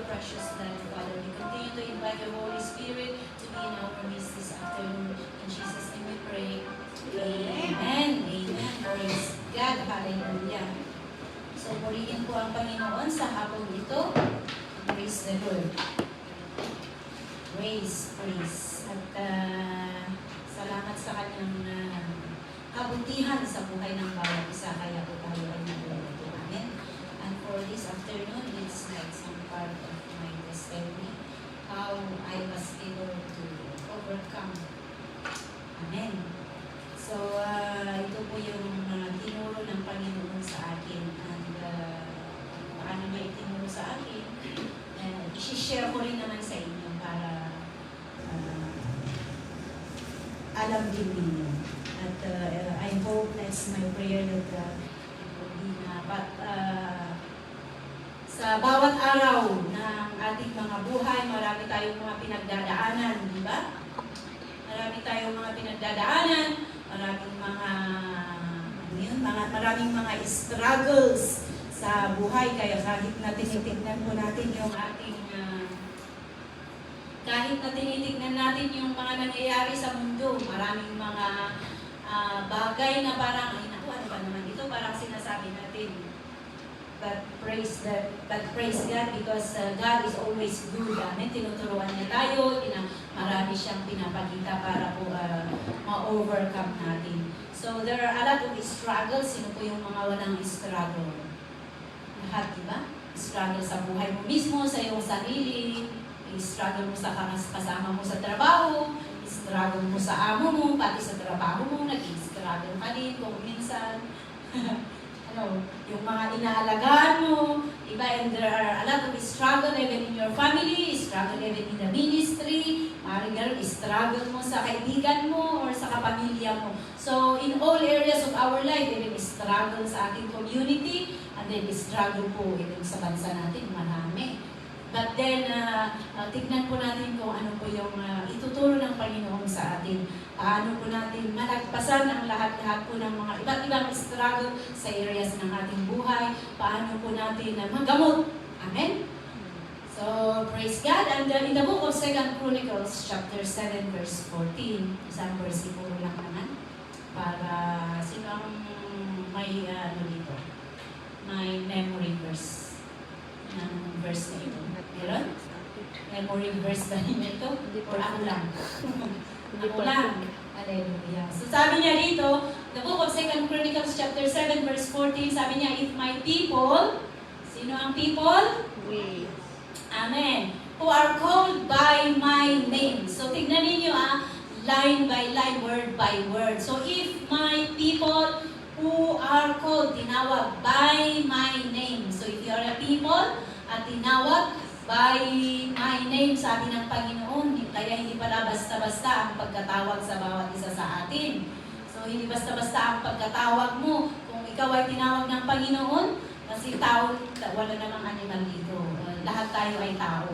your precious blood, Father. We continue to invite your Holy Spirit to be in our midst this afternoon. In Jesus' name we pray. Amen. Amen. Praise God. Hallelujah. So, purihin po ang Panginoon sa hapon ito. Praise the Lord. Praise. At salamat sa kanyang kabutihan sa buhay ng bawat isa. Kaya po tayo ay nalulito. Amen. And for this afternoon, it's like some part of my testimony, how I was able to overcome. Amen. So, ito po yung tinuro ng Panginoon sa akin. And paano niya itinuro sa akin, i-share ko rin naman sa inyo para alam din ninyo. At I hope that's my prayer that it will be na sa bawat araw ng ating mga buhay, marami tayong mga pinagdadaanan, di ba? Marami tayong mga pinagdadaanan, maraming mga struggles sa buhay. Kaya kahit na tinitignan po natin yung ating kahit na tinitignan natin yung mga nangyayari sa mundo, maraming mga bagay na parang, ay naku, ano ba naman ito? Parang sinasabi natin. But praise God because God is always good. Amen. Tinuturuan niya tayo, marami siyang pinapakita para po ma-overcome natin. So there are a lot of struggles. Sino po yung mga walang struggle? Lahat, di ba? Struggle sa buhay mo mismo, sa iyong sarili, struggle mo sa kasama mo sa trabaho, struggle mo sa amo mo, pati sa trabaho mo, nag-struggle ka din kung minsan. Yung mga inaalagaan mo, diba? And there are a lot of struggle even in your family, struggle even in the ministry, marigal, struggle mo sa kaibigan mo or sa kapamilya mo. So, in all areas of our life, even struggle sa ating community, and then struggle po even sa bansa natin, marami. But then, tignan po natin kung ano po yung ituturo ng Panginoon sa atin. Paano po natin malagpasan ang lahat-lahat po ng mga iba't ibang struggle sa areas ng ating buhay. Paano po natin magamot. Amen? So, praise God. And in the book of 2 Chronicles, chapter 7, verse 14, isang versikulo lang naman, para sino ang may, dito, may memory verse ng verse na ito. Meron? Memory verse ba niyo ito? Or ako lang? Ako lang. Hallelujah. So sabi niya dito, the book of 2 Chronicles chapter 7 verse 14, sabi niya, if my people, sino ang people? We. Amen. Who are called by my name. So tignan ninyo line by line, word by word. So if my people who are called, tinawag by my name. So if you are a people at tinawag by my name, sabi ng Panginoon, kaya hindi pala basta-basta ang pagkatawag sa bawat isa sa atin. So hindi basta-basta ang pagkatawag mo. Kung ikaw ay tinawag ng Panginoon, kasi tao, wala namang animal dito. Lahat tayo ay tao.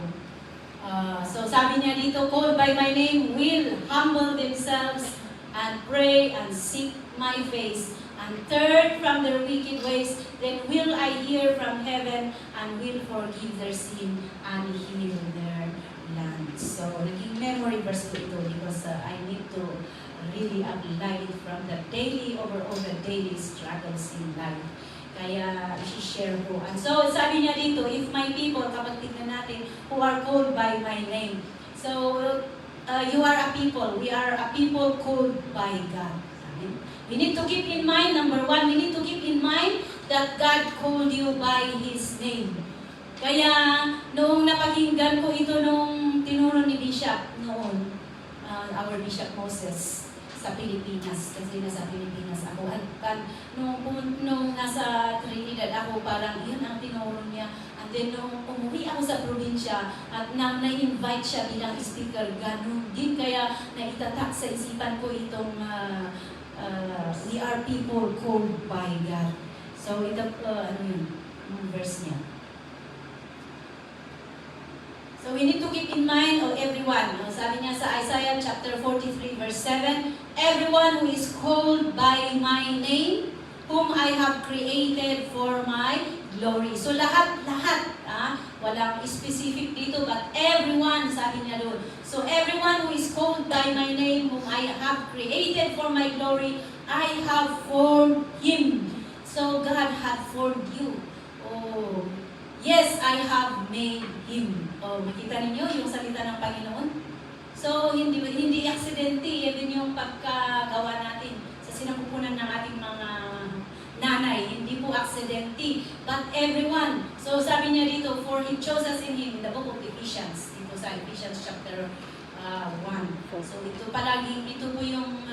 So sabi niya dito, called by my name will humble themselves and pray and seek my face and turn from their wicked ways, then will I hear from heaven and will forgive their sin and heal their land. So, naging memory verse ko ito because I need to really apply it from the daily, overall the daily struggles in life. Kaya, i-share ko. And so, sabi niya dito, if my people, kapag tignan natin, who are called by my name. So, you are a people. We are a people called by God. Amen. We need to keep in mind, number one, we need to keep in mind that God called you by His name. Kaya, noong napakinggan ko ito nung tinuro ni Bishop noon, our Bishop Moses, sa Pilipinas, kasi nasa Pilipinas ako. At nung nasa Trinidad ako, parang yun ang tinuro niya. And then nung umuwi ako sa probinsya at nang na-invite siya bilang speaker, ganun din. Kaya naitatak sa isipan ko itong we are people called by God. So, ito, yung verse niya. So, we need to keep in mind, everyone, sabi niya sa Isaiah chapter 43, verse 7, everyone who is called by my name, whom I have created for my glory. So, lahat, Walang specific dito, but everyone, sabi niya doon. So everyone who is called by my name, whom I have created for my glory, I have formed him. So God had formed you. Oh, yes, I have made him. Oh, makita ninyo yung salita ng Panginoon? So, hindi aksidente, even yung pagkagawa natin sa sinapupunan ng ating mga nanay, hindi po aksidente, but everyone. So, sabi niya dito, for He chose us in Him, in the book of Ephesians, dito sa Ephesians chapter 1. So, ito po yung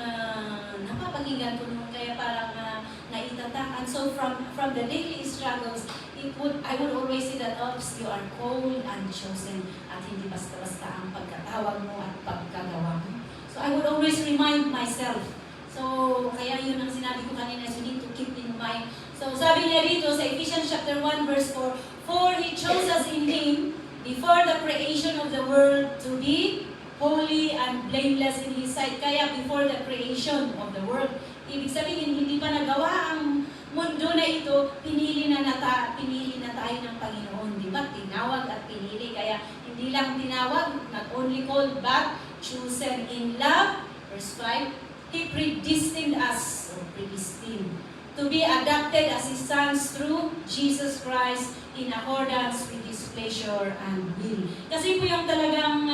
napapakinggan ko nung kaya parang naitatak. And so, from the daily struggles, I would always say that, oops, you are called and chosen, at hindi basta-basta ang pagkatawag mo at pagkagawa mo. So, I would always remind myself. So, kaya yun ang sinabi ko kanina, so you need to keep in mind. So, sabi niya dito sa Ephesians chapter 1 verse 4, for He chose us in Him before the creation of the world to be holy and blameless in His sight. Kaya before the creation of the world, ibig sabihin, hindi pa nagawa ang mundo na ito, pinili na tayo ng Panginoon. Di ba? Tinawag at pinili. Kaya hindi lang tinawag, not only called, but chosen in love. Verse 5, He predestined us, or predestined, to be adopted as His sons through Jesus Christ in accordance with His pleasure and will. Kasi po yung talagang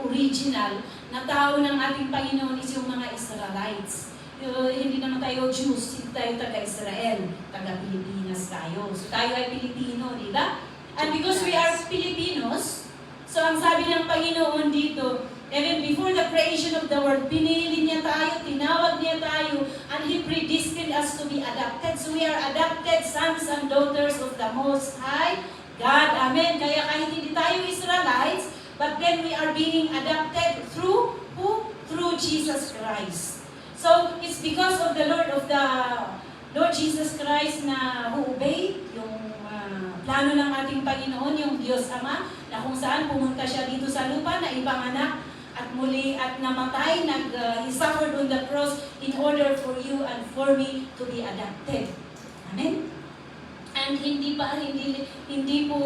original na tao ng ating Panginoon is yung mga Israelites. Hindi naman tayo Jews, hindi tayo taga-Israel, taga-Pilipinas tayo. So tayo ay Pilipino, di ba? And because we are Filipinos, so ang sabi ng Panginoon dito, even before the creation of the world, pinili niya tayo, tinawag niya tayo, and He predestined us to be adopted. So we are adopted sons and daughters of the Most High God. Amen. Kaya kahit hindi tayo Israelites, but then we are being adopted through who? Through Jesus Christ. So, it's because of the Lord Jesus Christ na who obey yung plano ng ating Panginoon, yung Diyos Ama, na kung saan pumunta siya dito sa lupa na ipanganak at muli at namatay, He suffered on the cross in order for you and for me to be adopted. Amen? And hindi po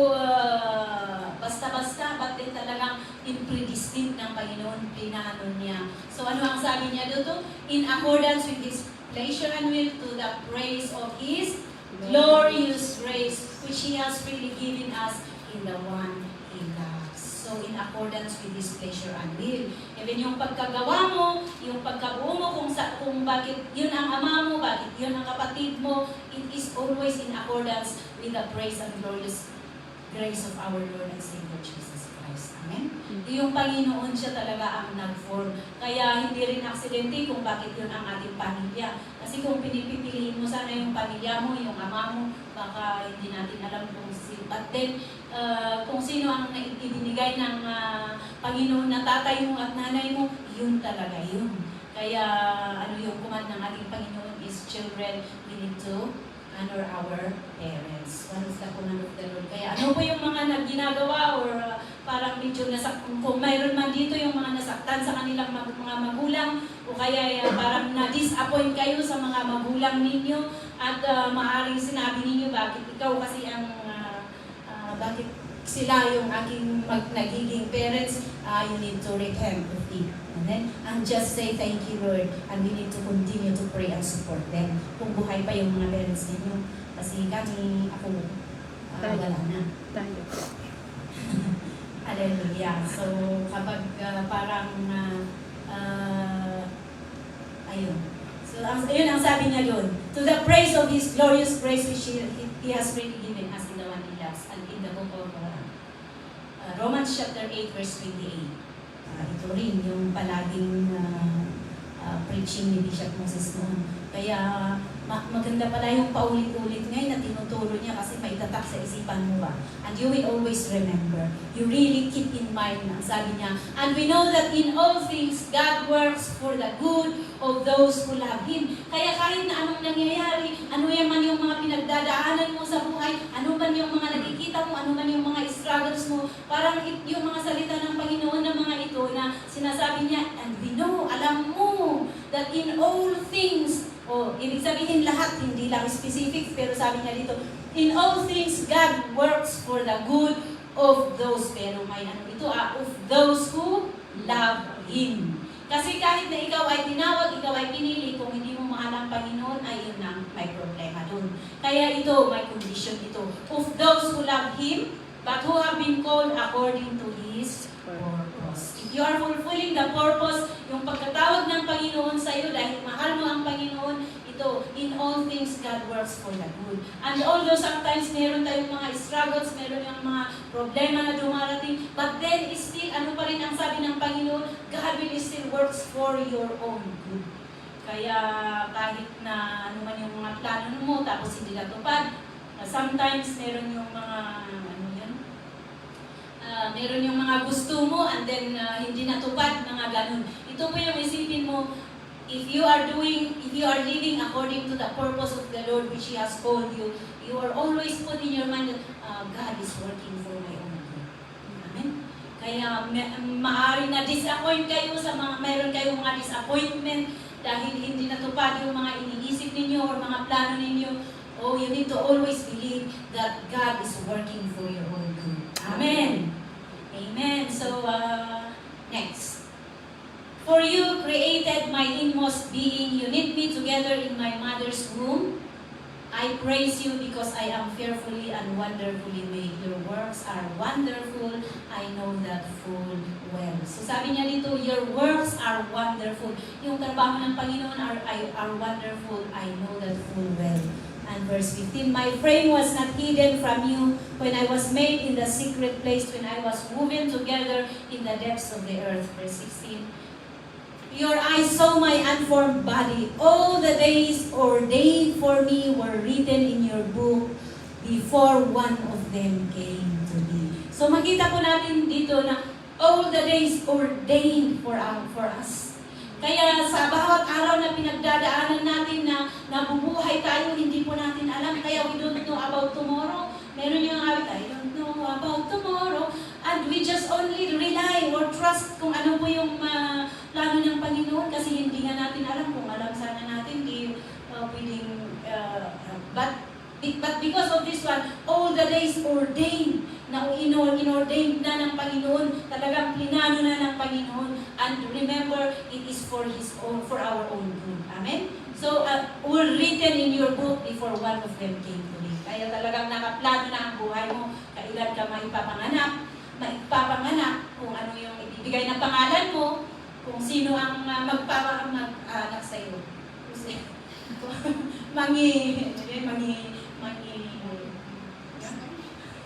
basta-basta, but then talagang in-predestined ng Panginoon, plinanon niya. So ano ang sabi niya dito? In accordance with His pleasure and will, to the praise of His glorious grace, which He has freely given us in the one He loves. So in accordance with His pleasure and will. Even yung pagkagawa mo, yung pagkabuo mo, kung bakit yun ang ama mo, bakit yun ang kapatid mo, it is always in accordance with the praise and glorious grace of our Lord and Savior Jesus Christ. Amen? Yung Panginoon siya talaga ang nag-form. Kaya hindi rin aksidente kung bakit yun ang ating pamilya. Kasi kung pinipiliin mo sana yung pamilya mo, yung ama mo, baka hindi natin alam kung sino. But then, kung sino ang ibinigay ng Panginoon na tatay mo at nanay mo, yun talaga yun. Kaya ano yung command ng ating Panginoon is, children, we need to honor our parents. One is the command of the Lord. Kaya ano po yung mga ginagawa or parang medyo kung mayroon man dito yung mga nasaktan sa kanilang mga magulang o kaya parang na-disappoint kayo sa mga magulang ninyo at maaaring sinabi ninyo bakit ikaw kasi ang bakit sila yung aking nagiging parents, you need to repent of it. And just say, thank you, Lord. And we need to continue to pray and support them. Kung buhay pa yung mga parents ninyo. Kasi ako, wala na. Tayo. Hallelujah. So, kapag parang, ayun. So, yun ang sabi niya doon. To the praise of His glorious grace which He has freely given us in the one He loves. And in the book of Romans chapter 8 verse 28. Ito rin yung palaging preaching ni Bishop Moses noon. Kaya maganda pala yung paulit-ulit ngayon na tinuturo niya kasi maitatak sa isipan mo ba. And you will always remember. You really keep in mind, ang sabi niya. And we know that in all things, God works for the good of those who love Him. Kaya kahit na anong nangyayari, ano man yung mga pinagdadaanan mo sa buhay, ano man yung mga nakikita mo, ano man yung mga struggles mo, parang yung mga salita ng Panginoon na mga ito na sinasabi niya, and we know, alam mo, that in all things, ibig sabihin lahat, hindi lang specific, pero sabi niya dito, In all things, God works for the good of those, pero may ano ito of those who love Him. Kasi kahit na ikaw ay tinawag, ikaw ay pinili, kung hindi mo mahal ang Panginoon, ay yun ang may problema dun. Kaya ito, may condition ito. Of those who love Him, but who have been called according to His purpose. If you are fulfilling the purpose, yung pagkatawag ng Panginoon sa iyo dahil mahal mo ang Panginoon, ito, in all things, God works for the good. And although sometimes meron tayong mga struggles, meron yung mga problema na dumarating, but then still, ano pa rin ang sabi ng Panginoon, God will still works for your own good. Kaya kahit na ano man yung mga plano mo, tapos hindi natupad, sometimes meron yung mga, meron yung mga gusto mo, and then hindi natupad, mga ganun. Ito po yung isipin mo, if you are living according to the purpose of the Lord which He has called you, you are always put in your mind that God is working for my own good. Amen? Kaya maaari na disappoint kayo sa meron kayong mga disappointment dahil hindi natupad yung mga iniisip ninyo or mga plano ninyo. Oh, you need to always believe that God is working for your own good. Amen. Amen. So, next. For you created my inmost being. You knit me together in my mother's womb. I praise you because I am fearfully and wonderfully made. Your works are wonderful. I know that full well. So sabi niya dito, your works are wonderful. Yung trabaho ng Panginoon are wonderful. I know that full well. And verse 15, my frame was not hidden from you when I was made in the secret place, when I was woven together in the depths of the earth. Verse 16, your eyes saw my unformed body. All the days ordained for me were written in your book before one of them came to be. So makita po natin dito na all the days ordained for us. Kaya sa bawat araw na pinagdadaanan natin na nabubuhay tayo, hindi po natin alam. Kaya we don't know about tomorrow. Meron yung awit, I don't know about tomorrow. And we just only rely or trust kung ano po yung plano ng Panginoon kasi hindi nga natin alam kung alam sana natin, di pwedeng, but because of this one, all the days ordained, na inordained na ng Panginoon, talagang plinano na ng Panginoon, and remember, it is for our own good. Amen? So, were written in your book before one of them came to be. Kaya talagang nakaplano na ang buhay mo, kailan ka maipapanganak, kung ano yung ibibigay ng pangalan mo, kung sino ang mag-anak sa iyo.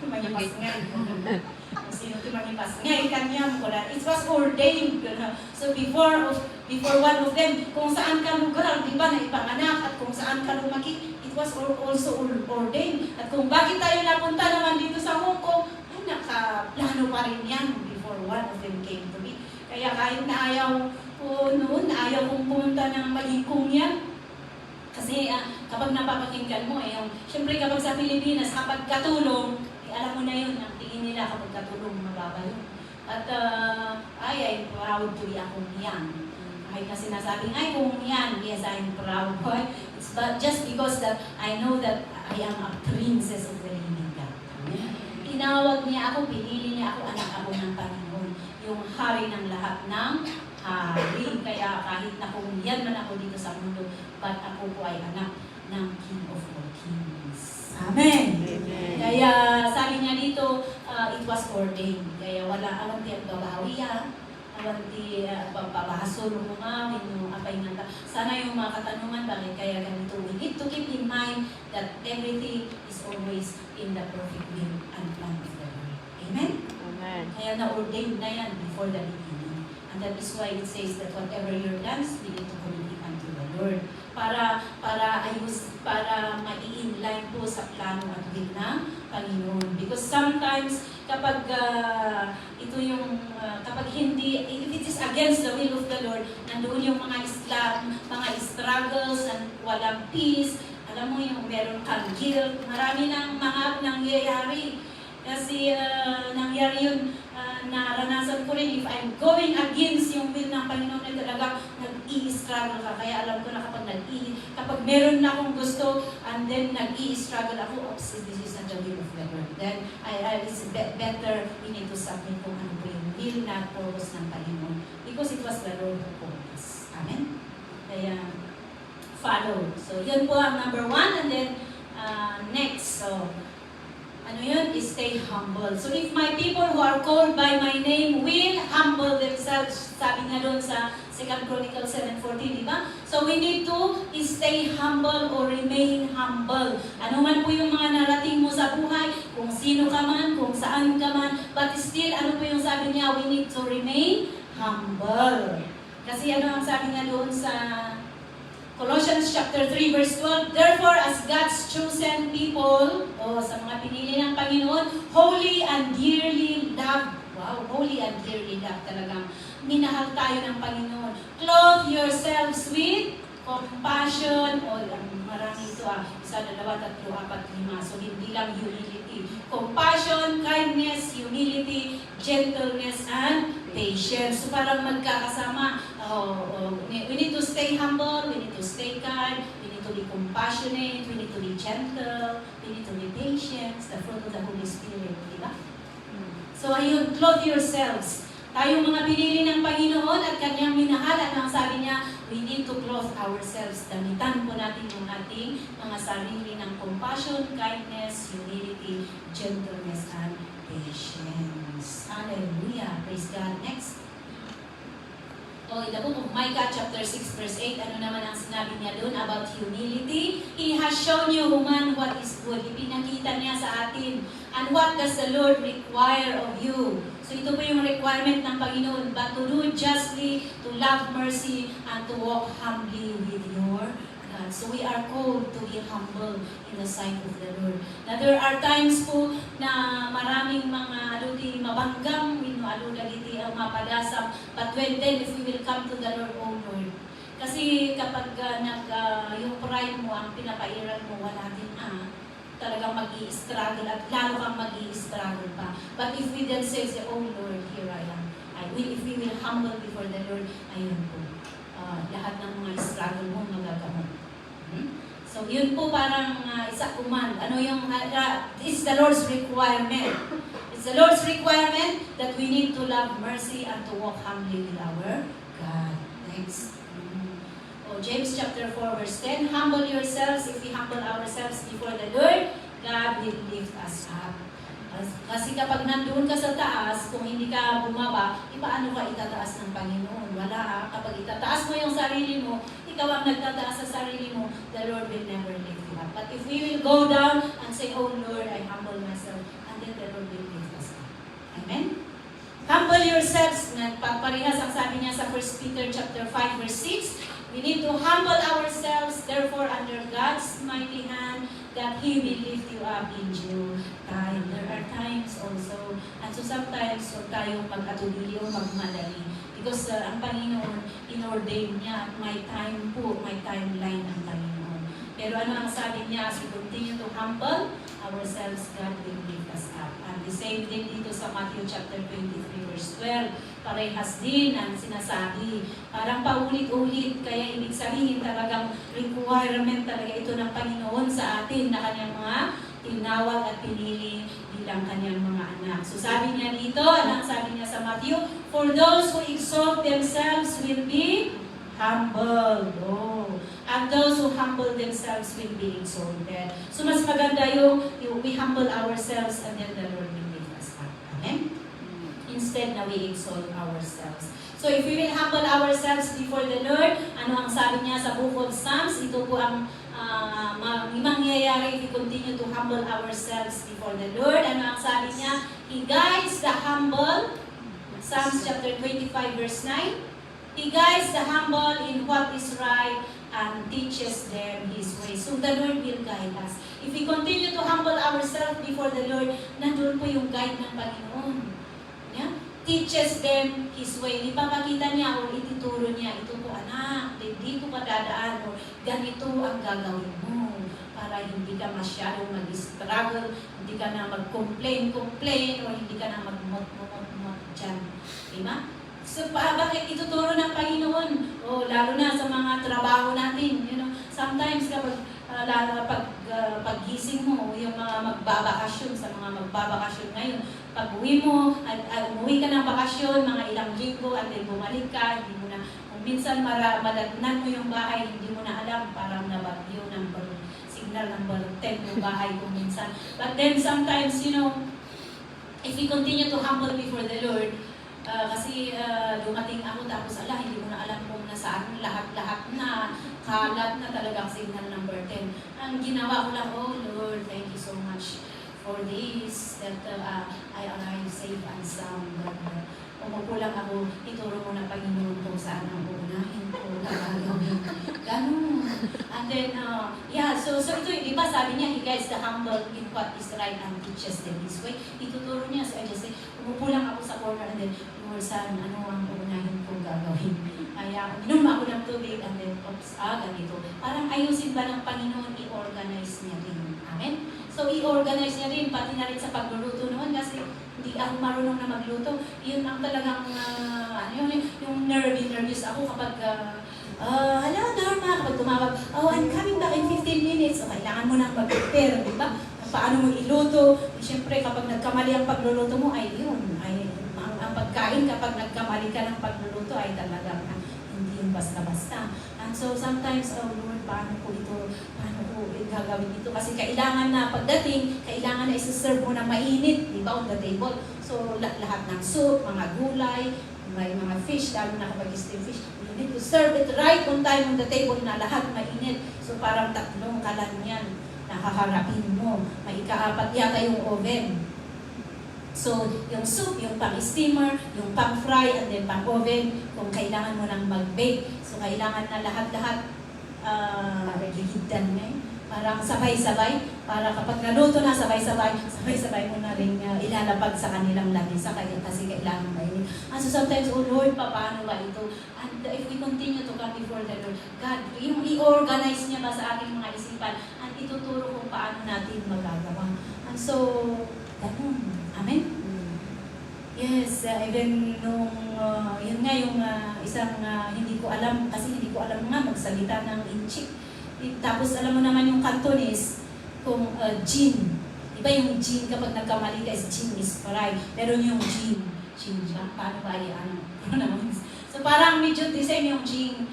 Mangipasngay. Kung sino ito mangipasngay, kanya mo na. It was ordained. So before one of them, kung saan ka lugar, di ba, na ipanganak, at kung saan ka lumaki, it was also ordained. At kung bakit tayo napunta naman dito sa Hong Kong, nakaplano pa rin yan before one of them came to be. Kaya kahit na ayaw kong pumunta ng Malingkong yan. Kasi kapag napapakinggan mo, siyempre kapag sa Pilipinas, kapag katulong, alam mo na yun, ang tingin nila kapag katulong, mababa yun. At I'm proud to be akong yan. Kahit na sinasabing, ay kung yan, yes, I'm proud. It's just because that I know that I am a princess of the living God. Tinawag niya ako, pinili niya ako, anak ako ng Panginoon. Yung hari ng lahat ng hari. Kaya kahit na kung yan man ako dito sa mundo, but ako po ay anak ng King of all Kings. Amen! Amen. Kaya sabi niya dito, it was ordained. Kaya awanti ang babawi awanti babahasol mo nga, yung apay nga. Sana yung mga katanungan, bakit kaya ganito? We need to keep in mind that everything is always in the perfect will and plan of the Lord. Amen? Amen. Kaya na-ordained na yan before the beginning. And that is why it says that whatever your plans, we need to commit it unto the Lord. Para mai-inline po sa plano at will ng Panginoon. Because sometimes, kapag kapag hindi, if it is against the will of the Lord, nandoon yung mga struggles, and walang peace, alam mo yung meron kang guilt, marami ng mga nangyayari. Kasi nangyari yun naranasan ko rin, if I'm going against yung will ng Panginoon, na talagang nag-i-struggle ka. Kaya alam ko na kapag meron na akong gusto, and then nag-i-struggle ako, oops, this is not the will of the Lord. Then, it's better we need to submit kung ano po yung will na purpose ng Panginoon. Because it was the Lord who called us. Amen? Kaya, follow. So, yun po ang number 1. And then, next. So, ano yun? Is stay humble. So, if my people who are called by my name will humble themselves, sabi nga doon sa 2 Chronicles 7:14, di ba? So, we need to stay humble or remain humble. Ano man po yung mga narating mo sa buhay, kung sino ka man, kung saan ka man, but still, ano po yung sabi niya? We need to remain humble. Kasi ano ang sabi nga doon sa Colossians chapter 3 verse 12, therefore as God's chosen people, sa mga pinili ng Panginoon, holy and dearly loved. Wow, holy and dearly loved talagang. Minahal tayo ng Panginoon. Clothe yourselves with compassion. Marami ito 1, 2, 3, 4, 5. So hindi lang humility. Compassion, kindness, humility, gentleness, and patience. So parang magkakasama. We need to stay humble, we need to stay kind, we need to be compassionate, we need to be gentle, we need to be patient, the fruit of the Holy Spirit, di ba? So ayun, clothe yourselves. Tayong mga pinili ng Panginoon at Kanyang minahal, at ang sabi niya, we need to clothe ourselves. Damitan po natin yung ating mga sarili ng compassion, kindness, humility, gentleness, and patience. Hallelujah. Praise God. Next. In the book of Micah chapter 6 verse 8, ano naman ang sinabi niya doon about humility? He has shown you, human, what is good. Ipinakita niya sa atin. And what does the Lord require of you? So ito po yung requirement ng Panginoon, but to do justly, to love mercy, and to walk humbly with your God. So we are called to be humble in the sight of the Lord. Now there are times po na maraming mga mabanggang, aludaliti ang mapadasam, but then if we will come to the Lord, oh Lord, kasi kapag yung pride mo, ang pinapairal mo, wala din talagang mag-i-struggle at lalo kang mag-i-struggle pa. But if we then say, oh Lord, here I am. If we will humble before the Lord, ayun po. Lahat ng mga struggle mo magagamot. So yun po parang isa kuman. Ano yung, it's the Lord's requirement. It's the Lord's requirement that we need to love mercy and to walk humbly with our God. Next. James chapter 4 verse 10, humble yourselves. If we humble ourselves before the Lord, God will lift us up. Kasi kapag nandun ka sa taas, kung hindi ka bumaba, paano ka itataas ng Panginoon? Wala. Kapag itataas mo yung sarili mo, ikaw ang nagtataas sa sarili mo, the Lord will never lift you up. But if we will go down and say, oh Lord, I humble myself, and then the Lord will lift us up. Amen? Humble yourselves. Nagpaparehas ang sabi niya sa 1 Peter chapter 5 verse 6, we need to humble ourselves, therefore, under God's mighty hand, that He will lift you up in due time. There are times also, and so sometimes, huwag tayong mag-atubili o magmadali. Because ang Panginoon, in-ordain niya, may time po, may timeline ang Panginoon. Pero ano ang sabi niya, as we continue to humble ourselves, God will lift us up. And the same thing dito sa Matthew chapter 23 verse 12, parehas din ang sinasabi. Parang paulit-ulit, kaya ibig sabihin talagang requirement talaga ito ng Panginoon sa atin na kanyang mga tinawag at pinili bilang kanyang mga anak. So sabi niya dito, anong sabi niya sa Matthew? For those who exalt themselves will be humbled. And those who humble themselves will be exalted. So mas maganda yung we humble ourselves and then the Lord will lift us up. Amen? Instead na we exalt ourselves. So if we will humble ourselves before the Lord, ano ang sabi niya sa book of Psalms? Ito po ang mangyayari if we continue to humble ourselves before the Lord. Ano ang sabi niya? He guides the humble. Psalms chapter 25 verse 9. He guides the humble in what is right and teaches them His way. So the Lord will guide us. If we continue to humble ourselves before the Lord, nandun po yung guide ng Panginoon. Yeah? Teaches them His way. Ipapakita niya o ituturo niya, ito po anak, dito ka dadaan o ganito ang gagawin mo para hindi ka masyadong mag-struggle, hindi ka na mag-complain o hindi ka na mag-mot dyan. Diba? So, bakit ituturo ng Panginoon? O, lalo na sa mga trabaho natin. Sometimes kapag lalo paggising mo, yung mga magbabakasyon, sa mga magbabakasyon ngayon, pag uwi mo, umuwi ka ng bakasyon, mga ilang linggo, at then bumalik ka, hindi mo na, kung minsan malatnan mo yung bahay, hindi mo na alam, parang nabagyo ng signal ng 10 yung bahay kung minsan. But then sometimes, if we continue to humble before the Lord, kasi dumating ako tapos hindi mo na alam kung nasaan lahat-lahat na kalat na talagang signal number 10. Ang ginawa ko lang, oh Lord, thank you so much for this, that I arrived safe and sound. Umupo lang ako, ituro mo na Panginoon kung saan ang uunahin ko, gagawin. Ganun. And then, so ito, di ba sabi niya, he guides the humble in what is right and teaches them his way. Ituturo niya, so I just say, umupo lang ako sa corner and then, Lord, saan, ano ang uunahin kong gagawin? Kaya, uminom ako ng tubig and then, ganito. Parang ayusin ba ng Panginoon, i-organize niya rin. Amen? So, i-organize niya rin, pati na rin sa pagluluto noon kasi hindi ako marunong na magluto. Yun ang talagang, yung nervous ako kapag, hello Norma, kapag tumawag, I'm coming back in 15 minutes. So, kailangan mo nang mag-prepare, di ba? Paano mo iluto? Siyempre, kapag nagkamali ang pagluluto mo, ang pagkain kapag nagkamali ka ng pagluluto ay talagang hindi yung basta-basta. And so, sometimes, Lord, paano ko gagawin ito? Kasi kailangan na pagdating, kailangan na isi-serve mo na mainit, di ba, on the table. So, lahat ng soup, mga gulay, may mga fish, lalo na kapag steam fish, you need to serve it right on time on the table na lahat mainit. So, parang 3 kalan yan na haharapin mo. May ika-4 yata yung oven. So, yung soup, yung pang-steamer, yung pang-fry, and then pang-oven, kung kailangan mo nang mag-bake. So, kailangan na lahat-lahat higdan ngayon. Parang sabay-sabay, para kapag naluto na sabay-sabay mo na rin ilalapag sa kanilang lamesa kasi kailangan mainit. So sometimes, oh Lord, paano ba ito? And if we continue to come before the Lord, God, yung i-organize niya ba sa ating mga isipan at ituturo kung paano natin magagawa. And so, ganun. Amen? Yes, even nung, yun nga yung isang hindi ko alam, kasi hindi ko alam nga magsalita ng Inchik. Tapos alam mo naman yung Cantonese, kung gin. Diba yung gin, kapag nagkamali ka is gin is fry. Pero yung gin siya, paano ba yan? So parang medyo the same yung gin,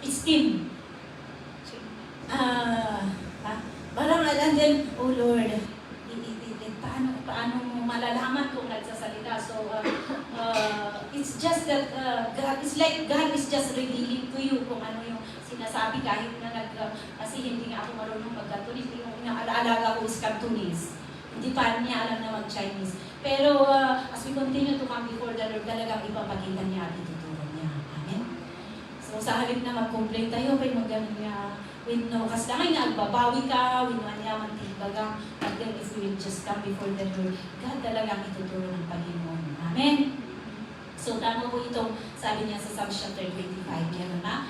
steam. Parang, and then, oh Lord, paano mo malalaman kung nagsasalita? So, it's just that it's like God is just revealing to you kung ano yung sinasabi kahit na kasi hindi nga ako marunong mag-Cantonese. Yung inaalaga ko is Cantonese. Hindi pa niya alam na mag-Chinese. Pero as we continue to come before the Lord, talagang ipapakita niya at ituturo niya. Amen? So, sa halip na mag-complain tayo, kay magaling niya, with no kaslangan na agbabawi ka, with manyaman tibagang, but then if we will just come before the Lord, God talagang ituturo ng Panginoon. Amen? So, tama po itong sabi niya sa Psalms chapter 25. Yan na.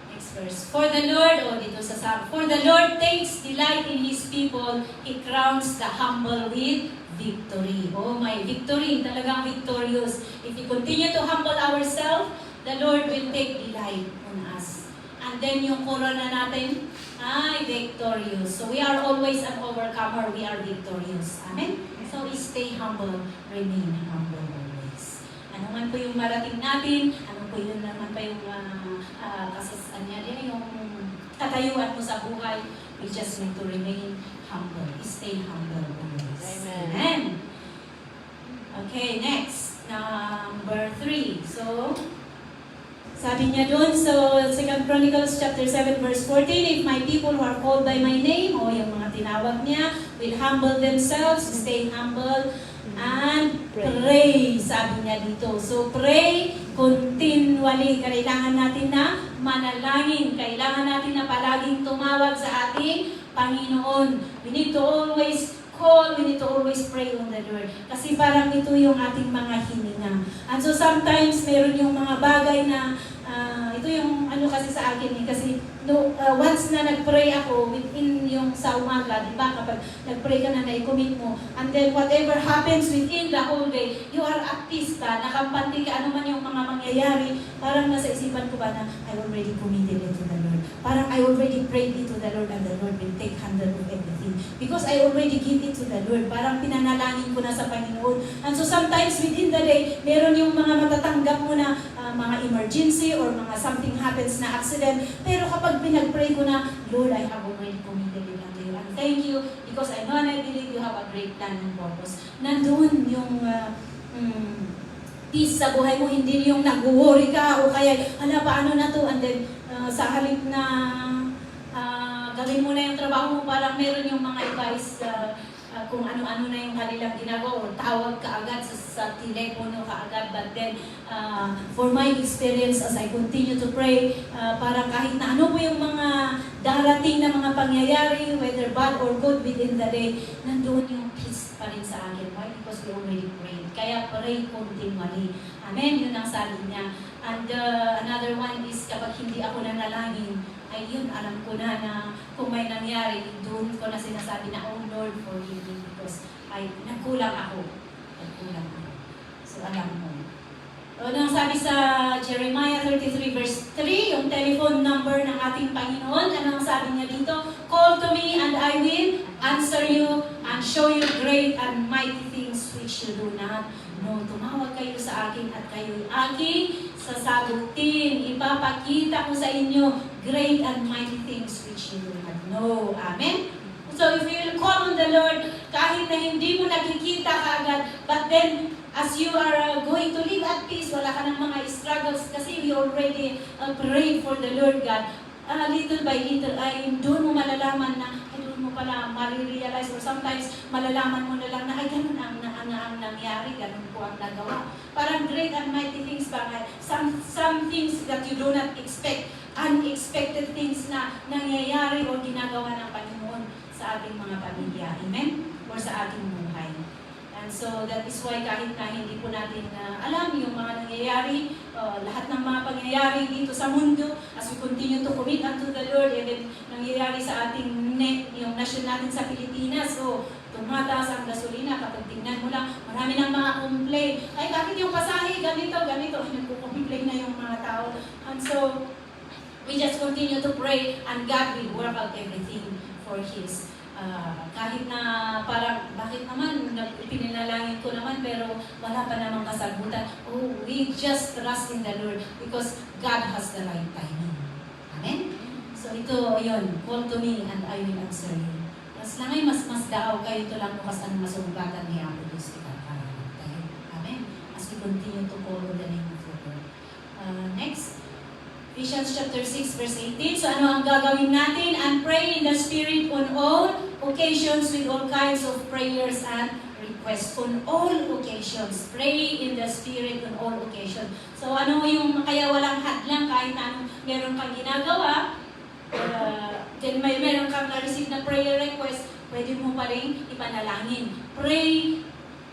Next verse. For the Lord, dito sa Psalm, for the Lord takes delight in His people, He crowns the humble with victory. Oh, my victory, talagang victorious. If we continue to humble ourselves, the Lord will take delight on us. And then yung corona natin ay victorious. So we are always an overcomer. We are victorious. Amen? So stay humble. Remain humble always. Ano man po yung marating natin, ano po yun naman pa yung yung katayuan mo sa buhay, we just need to remain humble. Stay humble always. Amen. Amen. Okay, next. Number 3. So, sabi niya doon, so 2 Chronicles chapter 7 verse 14, if my people who are called by my name, o yung mga tinawag niya, will humble themselves, stay humble, and pray, sabi niya dito. So pray continually. Kailangan natin na manalangin. Kailangan natin na palaging tumawag sa ating Panginoon. We need to always call, we need to always pray on the Lord. Kasi parang ito yung ating mga hininga. And so sometimes, meron yung mga bagay na, ito yung ano kasi sa akin eh, kasi no, once na nag-pray ako within yung sa umaga, di ba, kapag nag-pray ka na, na-commit mo, and then whatever happens within the whole day, you are at peace ka, nakampante ka, ano man yung mga mangyayari, parang nasa isipan ko ba na, I already committed it to the Lord. Parang I already prayed it to the Lord and the Lord will take handle of everything. Because I already give it to the Lord. Parang pinanalangin ko na sa Panginoon. And so sometimes within the day, meron yung mga matatanggap mo na mga emergency or mga something happens na accident. Pero kapag pinag-pray ko na, Lord, I have already committed it unto you. And thank you because I know and I believe you have a great plan and purpose. Nandun yung peace sa buhay mo, hindi yung nag-worry ka o kaya, paano na to? And then, sa halip na gawin mo na yung trabaho mo, parang meron yung mga advice kung ano-ano na yung kanilang ginagawa o tawag ka agad sa telepono ka agad. But then, for my experience as I continue to pray, parang kahit na ano po yung mga darating na mga pangyayari, whether bad or good within the day, nandoon yung peace pa rin sa akin. Why? Because we already prayed. Kaya pray continually. Amen? Yun ang sabi niya. And another one is kapag hindi ako nanalangin, ay yun, alam ko na kung may nangyari, doon ko na sinasabi na, oh Lord, forgive me because nagkulang ako. So alam mo. So, ano ang sabi sa Jeremiah 33 verse 3, yung telephone number ng ating Panginoon, ano ang sabi niya dito? Call to me and I will answer you and show you great and mighty things which you do not know. Tumawag kayo sa akin at kayo'y aking sasagutin. Ipapakita ko sa inyo great and mighty things which you do not know. Amen? So if you will call on the Lord, kahit na hindi mo nakikita kaagad, but then as you are going to live at peace, wala ka ng mga struggles kasi we already prayed for the Lord God. Little by little, ay doon mo malalaman na, doon mo pala marirealize or sometimes malalaman mo na lang na, ay ganun ang nangyari, ganun po ang nagawa. Parang great and mighty things ba? Some things that you do not expect, unexpected things na nangyayari o ginagawa ng Panginoon sa ating mga pamilya. Amen? Or sa ating buhay. And so that is why kahit na hindi po natin alam yung mga nangyayari, lahat ng mga pangyayari dito sa mundo, as we continue to commit unto the Lord, even nangyayari sa ating yung nation natin sa Pilipinas, so tumataas ang gasolina, kapag tingnan mo lang, marami ng mga complain, ay bakit yung pasahe, ganito, nagko-complain na yung mga tao. And so, we just continue to pray and God will work out everything for His. Kahit na parang, bakit naman, pininalangin ko naman, pero wala pa namang kasagutan. Oh, we just trust in the Lord because God has the right timing. Amen? So ito, yun, call to me and I will answer you. Mas lang ay mas daaw kayo, ito lang bukas ang masugatan ni Apo Diyos kita. Amen? As we continue to call on the name of the Lord. Next. Ephesians chapter 6 verse 18. So ano ang gagawin natin? And pray in the Spirit on all occasions with all kinds of prayers and requests. On all occasions. Pray in the Spirit on all occasions. So ano yung kaya walang hadlang kahit na anong meron kang ginagawa, then meron kang na-receive na prayer request, pwede mo pa rin ipanalangin. Pray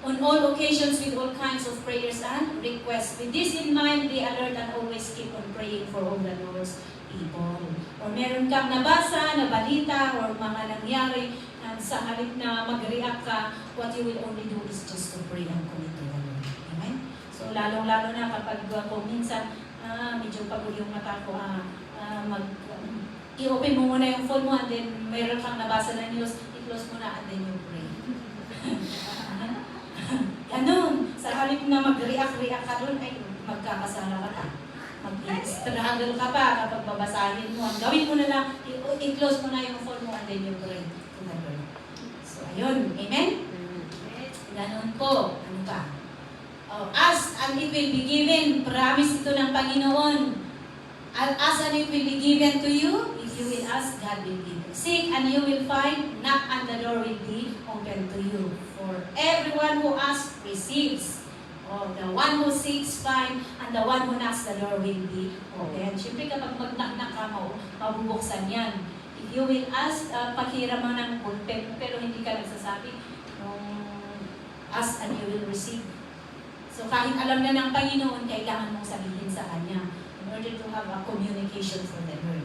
on all occasions with all kinds of prayers and requests. With this in mind, be alert and always keep on praying for all the Lord's people. Or meron kang nabasa, na balita, or mga nangyari, and sa halip na mag-react ka, what you will only do is just to pray and commit to the Lord. Amen? So lalong-lalo na kapag kung minsan, medyo pagod yung mata ko, i-open mo muna yung phone mo, and then meron kang nabasa na news, i-close mo na, and then you pray. Ganun, sa halip na mag-react ka doon, ay magkakasala ka pa. Mag-struggle ka pa kapag babasahin mo. Ang gawin mo na lang, i-close mo na yung phone mo and then you pray to the Lord. So, ayun. Amen? Ganun po. Ano pa? Ask and it will be given. Promise ito ng Panginoon. Ask and it will be given to you. If you will ask, God will give. Seek and you will find. Knock and the door will be open to you. For everyone who asks, receives. The one who seeks, finds, and the one who knocks, the door will be open. Siyempre kapag mag-knock-knock ka mo, mabubuksan yan. If you will ask, pakiram mo ng pulpit, pero hindi ka nagsasabi, ask and you will receive. So kahit alam na ng Panginoon, kailangan mong sabihin sa Kanya. in order to have a communication for the Lord.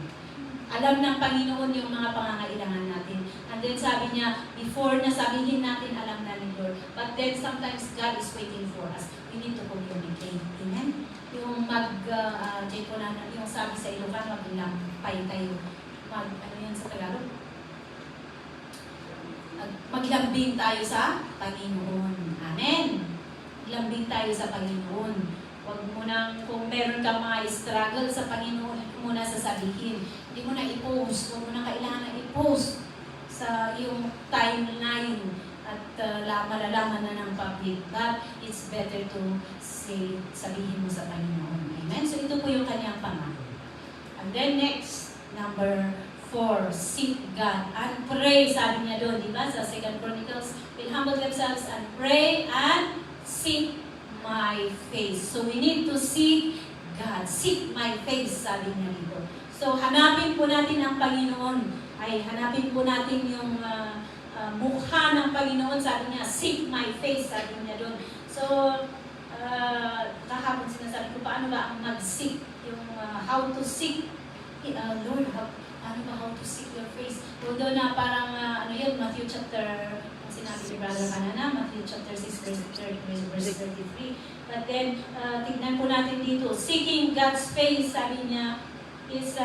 Alam ng Panginoon yung mga pangangailangan natin. And then sabi niya, before na sabihin natin, alam na ni Lord. But then sometimes God is waiting for us. We need to communicate. Amen? Yung yung sabi sa Ilocano, maglampay tayo. Ano yan sa Tagalog? Maglambing tayo sa Panginoon. Amen? Maglambing tayo sa Panginoon. Huwag mo nang, kung meron kang mga struggle sa Panginoon, hindi mo na sasabihin. Hindi mo na i-post. Huwag mo na kailangan na i-post sa iyong timeline at malalaman na ng public. But it's better to sabihin mo sa Panginoon. Amen? So ito po yung kanyang pangako. And then next, number 4, seek God and pray. Sabi niya doon, di ba? Sa 2 Chronicles, will humble themselves and pray and seek my face. So we need to seek God. Seek my face, sabi niya dito. So hanapin po natin ang Panginoon. Hanapin po natin yung mukha ng Panginoon. Sabi niya, seek my face, sabi niya doon. So, kahapon sinasabi ko, paano ba ang mag-seek? Yung how to seek. Lord, paano ba how to seek your face? Although na parang, Matthew chapter sinabi ni Brother Canana, Matthew chapter 6, verse 33. But then, tignan po natin dito, seeking God's face, sabi niya, is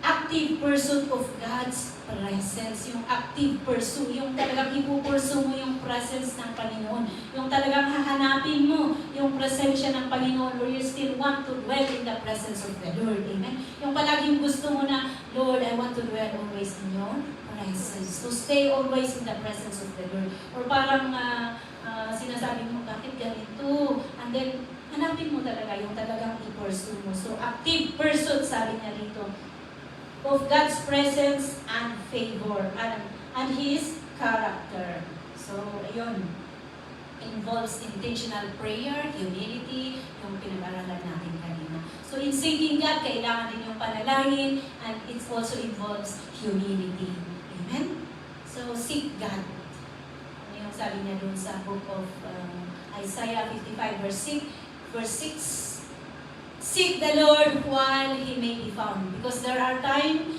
active pursuit of God's presence. Yung active pursuit, yung talagang ipupursue mo yung presence ng Panginoon. Yung talagang hahanapin mo yung presensya ng Panginoon or you still want to dwell in the presence of the Lord. Amen? Yung palaging gusto mo na, Lord, I want to dwell always in your presence. To stay always in the presence of the Lord. Or parang sinasabi mo, bakit ganito? And then, hanapin mo talaga yung talagang i-pursue mo. So, active pursuit, sabi niya dito, of God's presence and favor and His character. So, ayun. Involves intentional prayer, humility, yung pinag-aralan natin kanina. So, in seeking God, kailangan din yung panalangin and it also involves humility. Amen? So, seek God. Ano yung sabi niya dun sa book of Isaiah 55 verse 6. Seek the Lord while He may be found. Because there are time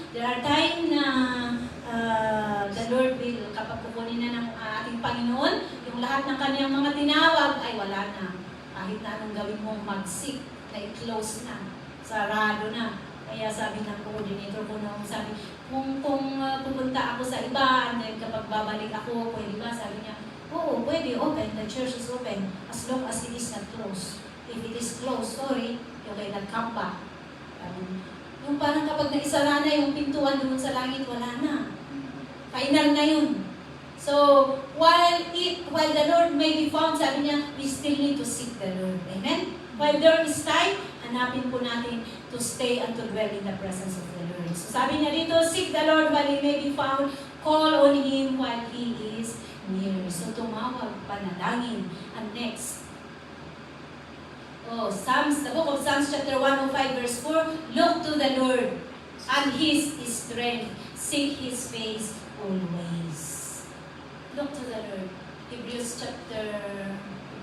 na the Lord will, kapag kukunin na ng ating Panginoon, yung lahat ng kanyang mga tinawag ay wala na. Kahit na anong gawin mong mag-seek, ay close na, sarado na. Kaya sabi ng coordinator ko noong sabi, kung pupunta ako sa iba, and then kapag babalik ako, pwede ba? Sabi niya, oo, pwede, open. The church is open as long as it is not closed. If it is closed, sorry, okay, nag-come back. Yung parang kapag naisara na yung pintuan doon sa langit, wala na. Final na yun. So, while the Lord may be found, sabi niya, we still need to seek the Lord. Amen? While there is time, hanapin po natin to stay and to dwell in the presence of the Lord. So, sabi niya dito, seek the Lord while He may be found, call on Him while He is near. So, tumawag, panalangin. And next, the book of Psalms chapter 105 verse 4, look to the Lord and His strength. Seek His face always. Look to the Lord. Hebrews chapter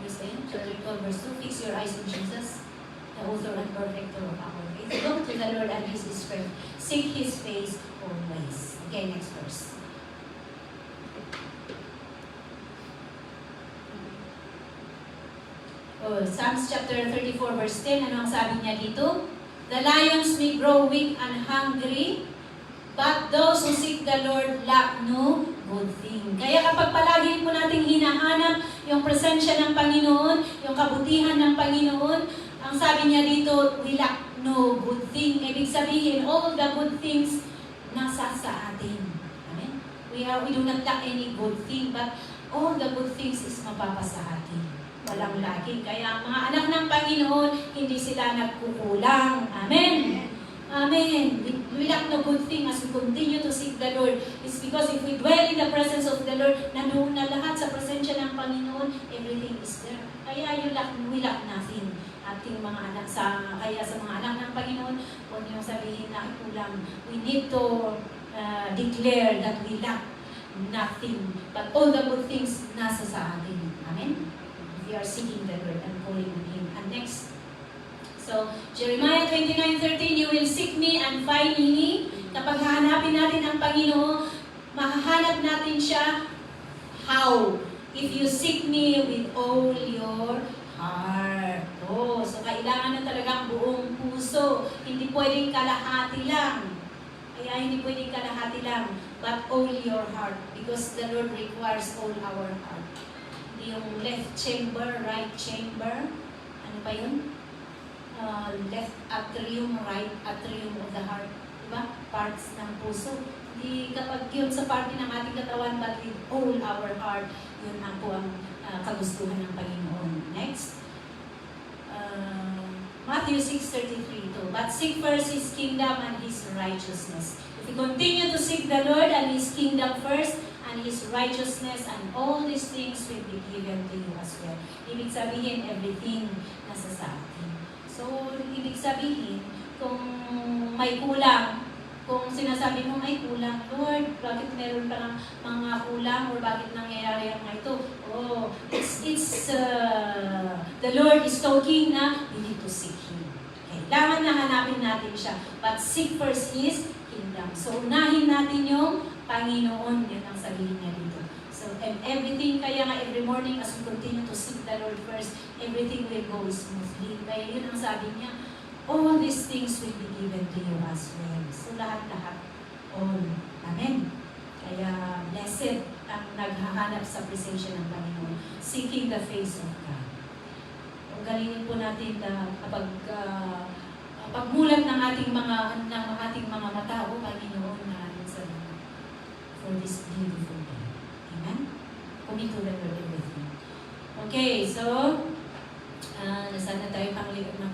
12 verse 2, fix your eyes on Jesus, the author and perfecter of our faith. Look to the Lord and His strength. Seek His face always. Okay, next verse. Psalms chapter 34 verse 10, ano ang sabi niya dito? The lions may grow weak and hungry, but those who seek the Lord lack no good thing. Kaya kapag palagi po nating hinahanap yung presensya ng Panginoon, yung kabutihan ng Panginoon, ang sabi niya dito, we lack no good thing. Ibig sabihin, all the good things nasa sa atin. Amen? We do not lack any good thing, but all the good things is mapapa sa atin. Walang lagi. Kaya ang mga anak ng Panginoon, hindi sila nagkukulang. Amen? Amen. We lack no good thing as we continue to seek the Lord. It's because if we dwell in the presence of the Lord, nandoon na lahat sa presensya ng Panginoon, everything is there. Kaya we lack nothing. Ating mga anak kaya sa mga anak ng Panginoon, huwag niyong sabihin na kulang. We need to declare that we lack nothing. But all the good things nasa sa atin. Amen? We are seeking the Lord and calling on Him. And next, 2 So, Jeremiah 29:13, you will seek me and find me. Kapag hahanapin natin ang Panginoon, mahahanap natin siya. How? If you seek me with all your heart. Oh, so kailangan na talagang buong puso. Hindi pwedeng kalahati lang. Kaya hindi pwedeng kalahati lang. But all your heart. Because the Lord requires all our heart. Hindi yung left chamber, right chamber. Ano pa yun? Left atrium, right atrium of the heart. Diba? Parts ng puso. Hindi kapag yun sa parte ng ating katawan, but with all our heart, yun ang po ang kagustuhan ng Panginoon. Next. Matthew 6:33 too. But seek first His kingdom and His righteousness. If you continue to seek the Lord and His kingdom first, and His righteousness, and all these things will be given to you as well. Ibig sabihin, everything nasa sa atin. So, ibig sabihin, kung may kulang, kung sinasabi mo may kulang, Lord, bakit meron pa ng mga kulang or bakit nangyayari ang ito? Oh, the Lord is talking na we need to seek Him. Kailangan na hanapin natin siya. But seek first His kingdom. So, unahin natin yung Panginoon. Yan ang sabihin niya dito. So, and everything, kaya nga every morning as we continue to seek the Lord first, everything will go smoothly. Kaya yun ang sabi niya, all these things will be given to you as well. So, lahat-lahat. All. Amen. Kaya, blessed ang naghahanap sa presensya ng Panginoon. Seeking the face of God. O, galingin po natin na kapag pagmulat ng ating mga mata, o Panginoon, maraming salamat for this beautiful day. Amen? Commit to the Lord everything. Okay, so, nasaan na tayo panglima,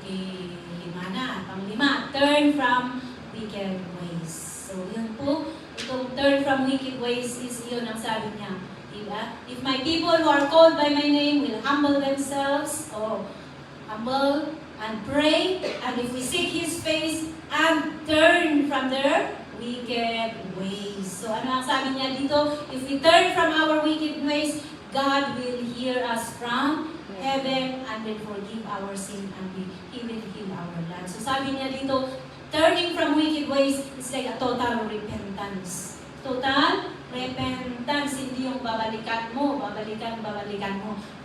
turn from wicked ways. So, yun po, itong turn from wicked ways is yun ang sabi niya. Diba? If my people who are called by my name will humble themselves, humble and pray, and if we seek His face and turn from their wicked ways. So, ano ang sabi niya dito? If we turn from our wicked ways, God will hear us from heaven and will forgive our sin and He will heal our land. So sabi niya dito, turning from wicked ways is like a total repentance. Total repentance, hindi yung babalikan mo.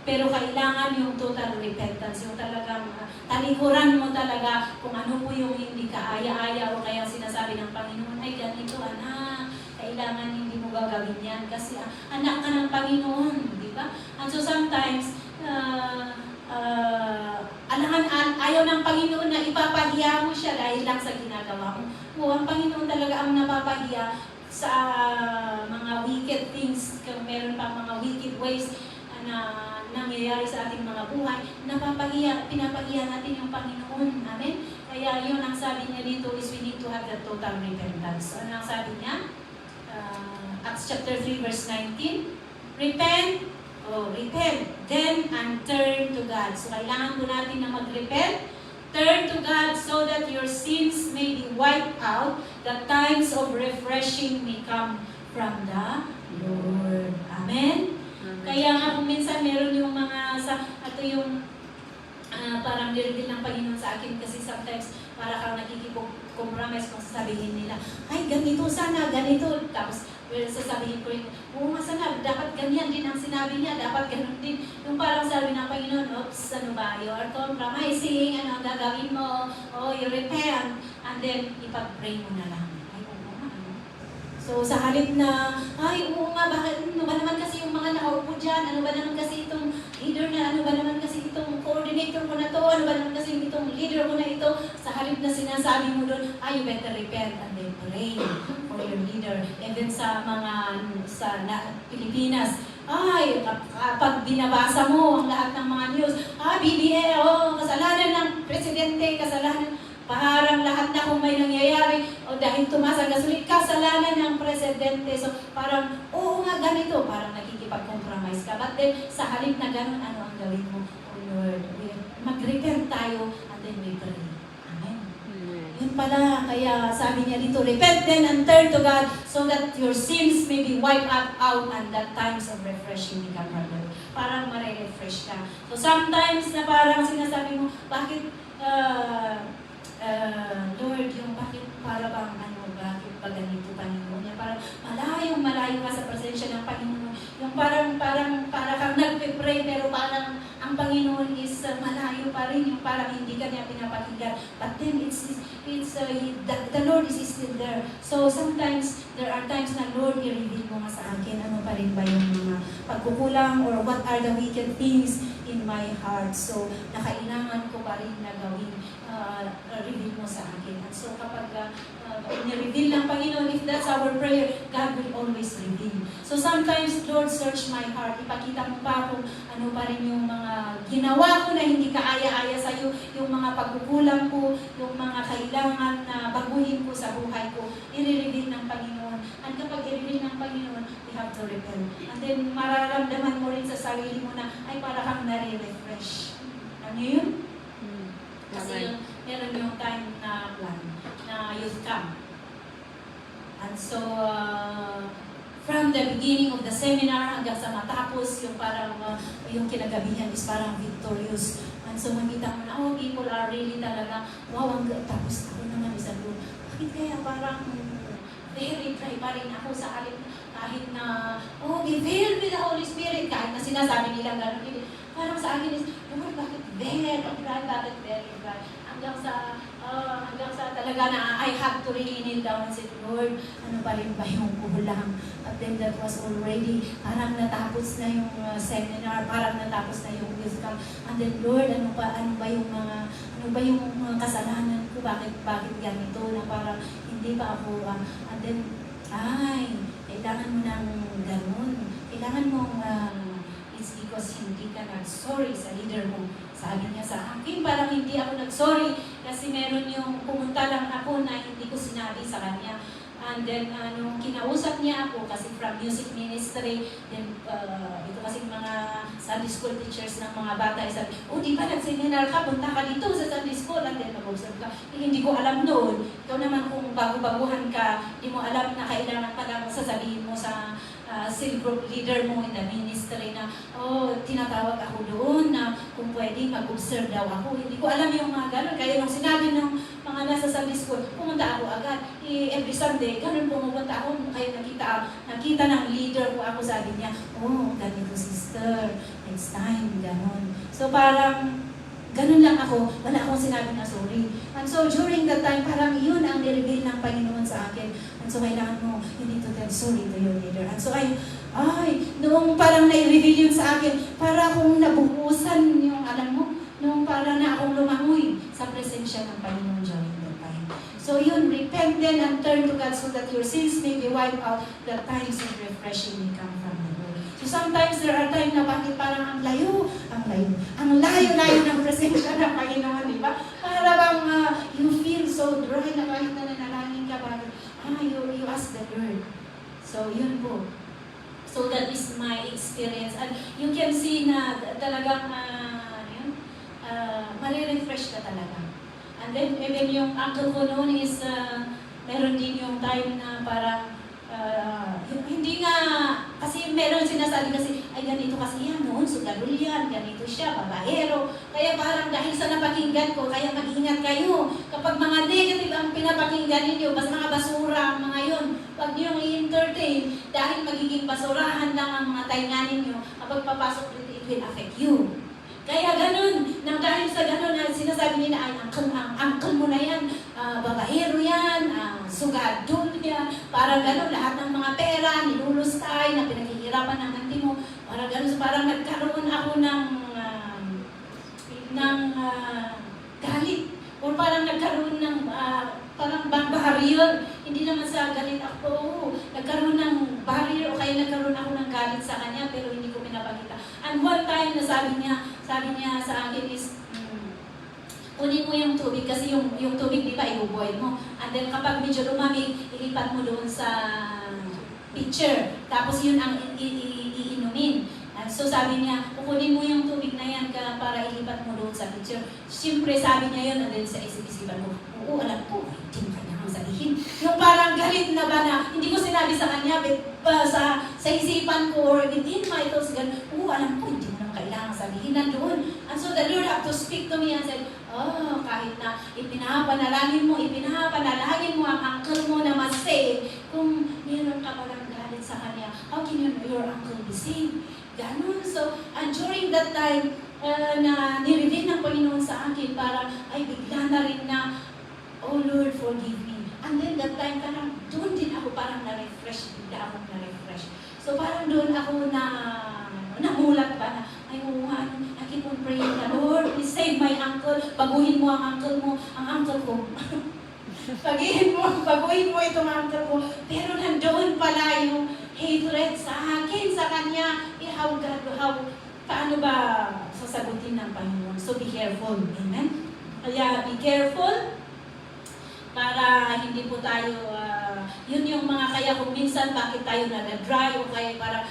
Pero kailangan yung total repentance, yung talagang talikuran mo talaga kung ano po yung hindi kaaya-aya o kaya sinasabi ng Panginoon, ay ganito anak, kailangan hindi mo gagawin yan kasi anak ka ng Panginoon, di ba? And so sometimes, ayaw ng Panginoon na ipapahiya mo siya dahil lang sa ginagawa mo. Ang Panginoon talaga ang napapahiya sa mga wicked things, kung meron pang mga wicked ways na nangyayari sa ating mga buhay, pinapahiya natin yung Panginoon. Amen? Kaya yun ang sabi niya dito is we need to have the total repentance. Ano ang sabi niya? Acts chapter 3 verse 19. Repent, then and turn to God. So kailangan po natin na mag-repent, turn to God so that your sins may be wiped out, the times of refreshing may come from the Lord. Amen? Kaya nga kung minsan meron yung mga, parang nireveal ng Panginoon sa akin kasi sometimes para kang nakikipag-compromise kung sasabihin nila, ay ganito sana, ganito. Tapos sasabihin ko rin, oo nga sana, dapat ganyan din ang sinabi niya, dapat ganun din. Yung parang sabi ng Panginoon, oops, ano ba, you are compromising, ano ang gagawin mo, you repent, and then ipag-pray mo na lang. So, sa halip na, ay, oo nga, bakit, ano ba naman kasi yung mga nakaupo dyan, ano ba naman kasi itong leader na, ano ba naman kasi itong coordinator ko na to, ano ba naman kasi itong leader ko na ito, sa halip na sinasabi mo doon, ay, you better repent and then pray for your leader. And then sa Pilipinas, ay, kapag binabasa mo ang lahat ng mga news, BBM, kasalanan ng presidente, kasalanan, parang lahat na kung may nangyayari o dahil tumaas ang gasolina, kasalanan ng presidente. So parang, oo nga ganito, parang nakikipag-compromise ka. But then, sa halip na ganun, ano ang gawin mo? Oh Lord, mag-repent tayo and then we pray. Amen. Yun pala, kaya sabi niya dito, repent then and turn to God so that your sins may be wiped out and that times of refreshing become from the Lord. parang mare-refresh ka. So sometimes na parang sinasabi mo, bakit, Lord, yung bakit para bang bakit pa ganito, Panginoon? Yung parang malayo ka sa presensya ng Panginoon. Yung parang kang nagpe-pray, pero parang ang Panginoon is malayo pa rin, yung parang hindi ka niya pinapakinggan. But then the Lord is still there. So sometimes there are times na, Lord, i-reveal mo nga sa akin ano pa rin ba yung mga pagkukulang or what are the wicked things in my heart. So nakailangan ko pa rin na gawin, reveal mo sa akin. And so kapag ni-reveal ng Panginoon, if that's our prayer, God will always reveal. So sometimes, Lord, search my heart. Ipakita mo pa kung ano pa rin yung mga ginawa ko na hindi kaaya-aya sa iyo, yung mga pagkukulang ko, yung mga kailangan na baguhin ko sa buhay ko, i-reveal ng Panginoon. At kapag i-reveal ng Panginoon, we have to repent. And then, mararamdaman mo rin sa sarili mo na, ay, para kang nare-refresh. Ano yun? Kasi yung, meron yung time na youth camp. And so, from the beginning of the seminar hanggang sa matapos, yung parang, yung kinagabihan is parang victorious. And so, makita mo na, oh, people are really talaga, wow, tapos ako naman isang doon. Bakit kaya parang very dry pa rin ako sa alin, kahit na, oh, be filled with the Holy Spirit, kahit na sinasabi nila gano'n, parang sa akin is, Lord, bakit very dry, bakit very dry? Hanggang sa talaga na I have to really kneel down and say, Lord, ano pa rin ba yung kulang? But then that was already, parang natapos na yung seminar, parang natapos na yung youth camp. And then, Lord, ano ba yung mga kasalanan ko? Bakit ganito? Na parang hindi pa ako, and then, kailangan mo ng ganun. Kailangan mong, it's because hindi ka nag-sorry sa leader mo. Sabi niya sa akin, parang hindi ako nag-sorry kasi meron yung pumunta lang ako na hindi ko sinabi sa kanya. And then, nung kinausap niya ako, kasi from music ministry, then, ito kasi mga Sunday school teachers ng mga bata, sabi, di ba nag-seminar ka, punta ka dito sa Sunday school, and then mag-observe ka. Hindi ko alam noon. Ikaw naman kung bago-baguhan ka, hindi mo alam na kailangan pa lang sasabihin mo sa cell group leader mo in the ministry na, tinatawag ako doon na kung pwede mag-observe daw ako. Hindi ko alam yung mga gano'n. Kaya nung sinabi ng mga nasa Sunday school, pumunta ako agad. Every Sunday, gano'n pumupunta ako. Kaya nakita ng leader ko ako, sabi niya, ganito sister, next time, gano'n. So parang, ganun lang ako, wala akong sinabi na sorry. And so during that time, parang yun ang nireveal ng Panginoon sa akin. And so kailangan mo, you need to tell sorry to your leader. And so noong parang nai-reveal yun sa akin, para akong nabuhusan yung, alam mo, noong parang na akong lumangoy sa presensya ng Panginoon during that time. So yun, repent then and turn to God so that your sins may be wiped out, that times of refreshing may come from the Lord. So sometimes there are times na bakit parang ang layo ng presensya ng Panginoon, di ba? Para bang you feel so dry na kahit na nanalangin ka, parang, you ask the Lord. So yun po. So that is my experience. And you can see na talagang, mali-refresh ka talaga. And then even yung uncle ko noon is, meron din yung time na parang, hindi nga, kasi meron sinasabi kasi, ay ganito kasi yan noon, sugarol yan, ganito siya, babaero. Kaya parang dahil sa napakinggan ko, kaya mag-ingat kayo. Kapag mga negative ang pinapakinggan ninyo, basta mga basura ang mga yun, pag nyo i-entertain, dahil magiging basurahan lang ang mga tainga ninyo, kapag papasok dito, it will affect you. Kaya ganun, nang dahil sa ganun, sinasabi nila, ay, uncle mo na yan, babaero yan, sugadol yan, parang ganun, lahat ng mga pera, nilulustay, na pinaghihirapan ng auntie mo, parang ganun, so parang nagkaroon ako ng galit, o parang nagkaroon ng, parang barrier, hindi naman sa galit ako, nagkaroon ng barrier, o kaya nagkaroon ako ng galit sa kanya, pero hindi ko pinapakita. And one time na sabi niya sa akin is, kunin mo yung tubig kasi yung tubig, di ba, i-boil mo. And then kapag medyo lumamig, ilipat mo doon sa pitcher. Tapos yun ang iinumin. And So sabi niya, kukunin mo yung tubig na yan para ilipat mo doon sa picture. Siyempre sabi niya yun, and then sa isip-isipan ko, oo, alam ko, hindi mo kailangan sabihin. Yung parang galit na ba na, hindi ko sinabi sa kanya, but sa isipan ko, or within my thoughts, oo, alam ko, hindi mo naman kailangan sabihin, nandoon. And so the Lord have to speak to me and said, oh, kahit na ipinapanalangin mo ang uncle mo na mas-save, kung mayroon ka palang galit sa kanya, how can you know your uncle be saved? Ganon. So, and during that time, na nireveal ng Panginoon sa akin, para ay bigla na rin na, oh Lord, forgive me. And then that time, parang doon din ako parang na-refresh, bigla ako na-refresh. So parang doon ako namulat ba na, ay I keep on praying na, Lord, please save my uncle, baguhin mo ang uncle mo, ang uncle ko. Baguhin mo itong uncle ko. Pero nandoon pala yung hatred sa akin, sa kanya. Paano ba sasagutin ng Panginoon? So be careful. Amen? Kaya be careful para hindi po tayo, yun yung kaya kung minsan bakit tayo na-dry o kaya para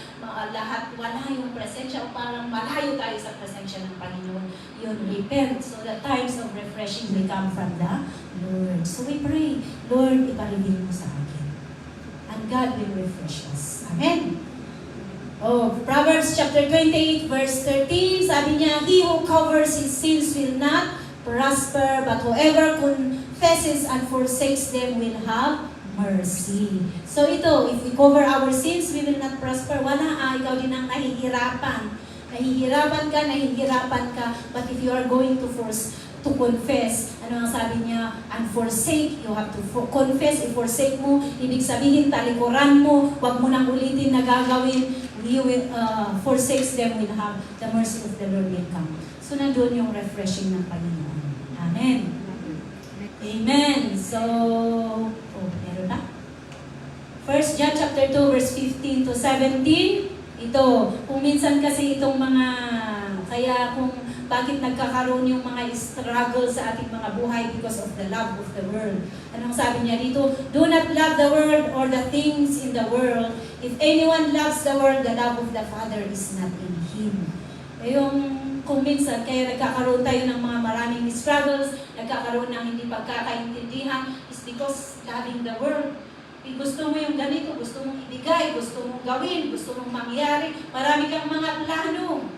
lahat wala yung presensya o parang malayo tayo sa presensya ng Panginoon. Yun, repent. So the times of refreshing will come from the Lord. So we pray, Lord, ipa-reveal mo sa akin. And God will refresh us. Amen? Oh, Proverbs chapter 28 verse 13, sabi niya, he who covers his sins will not prosper, but whoever confesses and forsakes them will have mercy. So ito, if we cover our sins, we will not prosper. Wala, ikaw din ang nahihirapan. Nahihirapan ka. But if you are going to confess, ano ang sabi niya, and forsake, you have to confess, i-forsake mo, ibig sabihin, talikuran mo, wag mo nang ulitin na gagawin, you will, forsakes them will have the mercy of the Lord will come. So nandun yung refreshing ng Panginoon. Amen. Amen. So, meron na? 1 John chapter 2 verse 15 to 17. Ito, kung minsan kasi itong kaya kung bakit nagkakaroon yung mga struggle sa ating mga buhay because of the love of the world. Anong sabi niya dito? Do not love the world or the things in the world. If anyone loves the world, the love of the Father is not in him. Yung kung minsan, kaya nagkakaroon tayo ng mga maraming struggles, nagkakaroon ng hindi pagkakaintindihan, is because loving the world. Gusto mo yung ganito, gusto mong ibigay, gusto mong gawin, gusto mong mangyari, marami kang mga plano.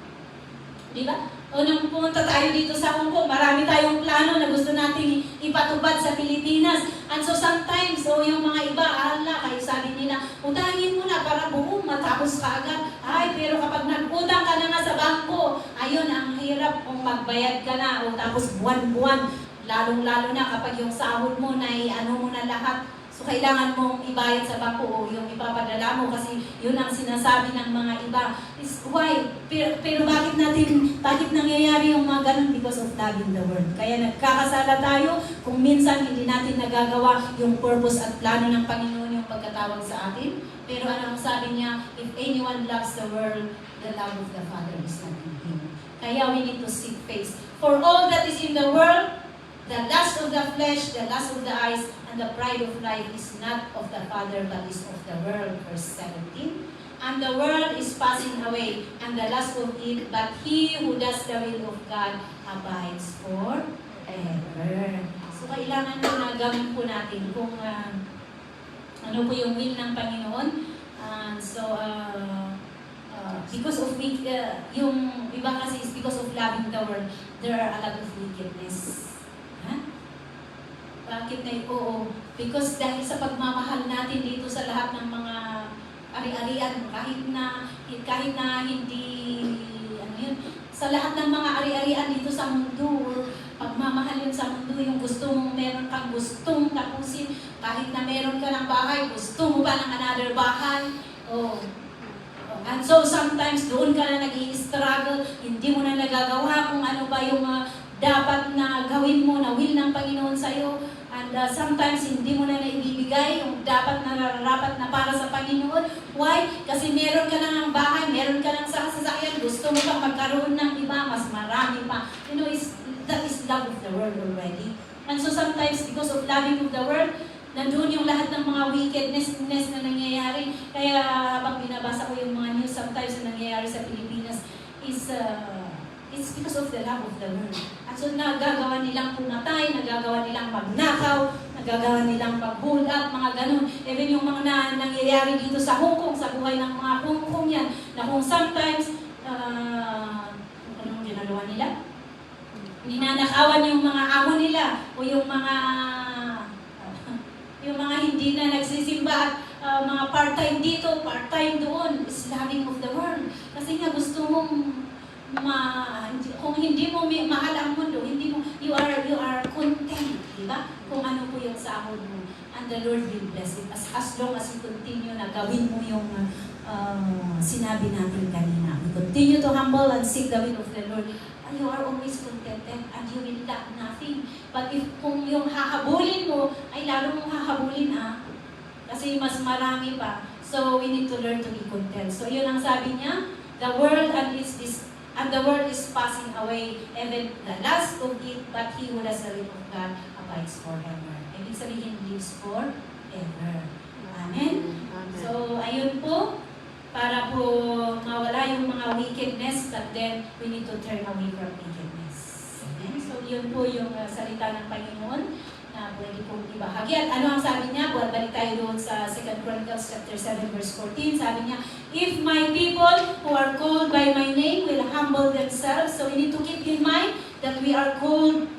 Di ba? O nung pumunta tayo dito sa Hong Kong, marami tayong plano na gusto nating ipatupad sa Pilipinas. And so sometimes, yung mga iba, kayo sabi nila, utangin mo na para buong matapos ka agad. Ay, pero kapag nag-utang ka na nga sa bangko, ayun, ang hirap kung magbayad ka na, o tapos buwan-buwan, lalong-lalo na kapag yung sahod mo na mo na lahat. So, kailangan mong ibayad sa bangko o yung ipapadala mo kasi yun ang sinasabi ng mga iba. Is why? Pero bakit nangyayari yung mga ganun? Because of loving the world. Kaya nagkakasala tayo kung minsan hindi natin nagagawa yung purpose at plano ng Panginoon yung pagkatawag sa atin. Pero ano ang sabi niya? If anyone loves the world, the love of the Father is not in him. Kaya we need to seek face. For all that is in the world, the lust of the flesh, the lust of the eyes, and the pride of life is not of the Father, but is of the world. Verse 17. And the world is passing away, and the lust of it, but he who does the will of God abides forever. So, kailangan na gawin po natin kung ano po yung will ng Panginoon. Because of yung iba kasi is because of loving the world, there are a lot of wickedness. Bakit na oo? Because dahil sa pagmamahal natin dito sa lahat ng mga ari-arian, kahit na hindi, sa lahat ng mga ari-arian dito sa mundo, pagmamahal yun sa mundo, yung meron kang gustong tapusin, kahit na meron ka ng bahay, gusto mo ba ng another bahay? And so sometimes doon ka na nag-i-struggle, hindi mo na nagagawa kung ano ba yung dapat na gawin mo na will ng Panginoon sa'yo. And sometimes hindi mo na naibibigay yung dapat na nararapat na para sa Panginoon. Why? Kasi meron ka na ng bahay, meron ka ng sasakyan, gusto mo pa magkaroon ng iba, mas marami pa. That is love of the world already. And so sometimes because of loving of the world, nandun yung lahat ng mga wickedness na nangyayari. Kaya habang binabasa ko yung mga news sometimes na nangyayari sa Pilipinas is it's because of the love of the world. At so nagagawa nilang pumatay, nagagawa nilang magnakaw, nagagawa nilang mag-hold up, mga ganun. Even yung mga nangyayari dito sa Hong Kong, sa buhay ng mga Hong Kong yan, na kung sometimes, anong ginagawa nila? Ninanakawan yung mga amo nila, o yung mga hindi na nagsisimba at mga part-time dito, part-time doon, is loving of the world. Kasi nga gusto mong kung hindi mo mahal ang mundo, you are content, di ba? Kung ano po yung sahod mo. And the Lord will bless it as long as you continue na gawin mo yung sinabi natin kanina. We continue to humble and seek the will of the Lord. And you are always contented and you will lack nothing. But kung yung hahabulin mo, ay lalo mong hahabulin kasi mas marami pa. So we need to learn to be content. So yun ang sabi niya, the world is passing away, even the last of it, but he who has the will of God abides forever. Ibig sabihin, lives forever. Amen? So, ayun po, para po mawala yung mga wickedness, but then we need to turn away from wickedness. Amen? So, yun po yung salita ng Panginoon na pwede pong ibahagi. At ano ang sabi niya? Balik tayo doon sa 2 Chronicles chapter 7 verse 14. Sabi niya, if my people who are called by my name will humble themselves. So we need to keep in mind that we are called